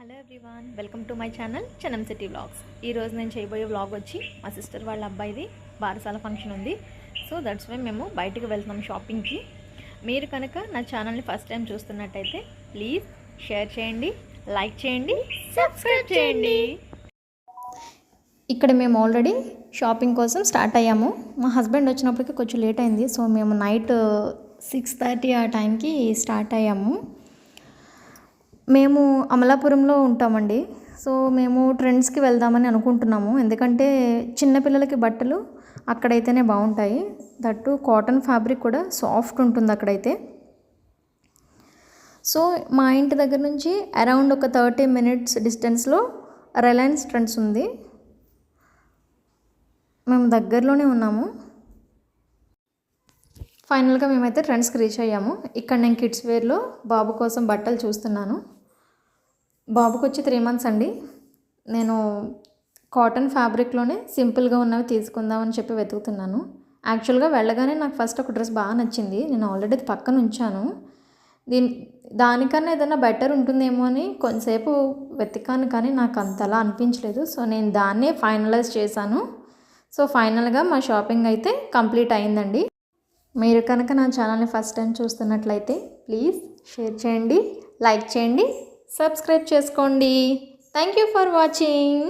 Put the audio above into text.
Hello everyone, welcome to my channel Chanam city vlogs. ఈరోజు నేను చేయబోయే వ్లాగ్ వచ్చి మా సిస్టర్ వాళ్ళ అబ్బాయిది బారసాల ఫంక్షన్ ఉంది. సో దట్స్ వై మేము బయటకు వెళ్తున్నాం షాపింగ్కి. మీరు కనుక నా ఛానల్ని ఫస్ట్ టైం చూస్తున్నట్టయితే ప్లీజ్ షేర్ చేయండి, లైక్ చేయండి, సబ్స్క్రైబ్ చేయండి. ఇక్కడ మేము ఆల్రెడీ షాపింగ్ కోసం స్టార్ట్ అయ్యాము. మా హస్బెండ్ వచ్చినప్పటికీ కొంచెం లేట్ అయింది. సో మేము నైట్ 6:30 ఆ టైంకి స్టార్ట్ అయ్యాము. మేము అమలాపురంలో ఉంటామండి. సో మేము ట్రెండ్స్కి వెళ్దామని అనుకుంటున్నాము. ఎందుకంటే చిన్నపిల్లలకి బట్టలు అక్కడైతేనే బాగుంటాయి. దట్టు కాటన్ ఫ్యాబ్రిక్ కూడా సాఫ్ట్ ఉంటుంది అక్కడైతే. సో మా ఇంటి దగ్గర నుంచి అరౌండ్ ఒక 30 minutes డిస్టెన్స్లో రిలయన్స్ ట్రెండ్స్ ఉంది. మేము దగ్గరలోనే ఉన్నాము. ఫైనల్గా మేమైతే ట్రెండ్స్కి రీచ్ అయ్యాము. ఇక్కడ నేను కిడ్స్ వేర్లో బాబు కోసం బట్టలు చూస్తున్నాను. బాబుకి వచ్చి 3 months అండి. నేను కాటన్ ఫ్యాబ్రిక్లోనే సింపుల్గా ఉన్నవి తీసుకుందామని చెప్పి వెతుకుతున్నాను. యాక్చువల్గా వెళ్ళగానే నాకు ఫస్ట్ ఒక డ్రెస్ బాగా నచ్చింది. నేను ఆల్రెడీ అది పక్కన ఉంచాను. దానికన్నా ఏదైనా బెటర్ ఉంటుందేమో అని కొంతసేపు వెతికాను, కానీ నాకు అంతలా అనిపించలేదు. సో నేను దాన్నే ఫైనలైజ్ చేశాను. సో ఫైనల్గా మా షాపింగ్ అయితే కంప్లీట్ అయిందండి. మీరు కనుక నా ఛానల్ని ఫస్ట్ టైం చూస్తున్నట్లయితే ప్లీజ్ షేర్ చేయండి, లైక్ చేయండి, సబ్స్క్రైబ్ చేసుకోండి. Thank you for watching.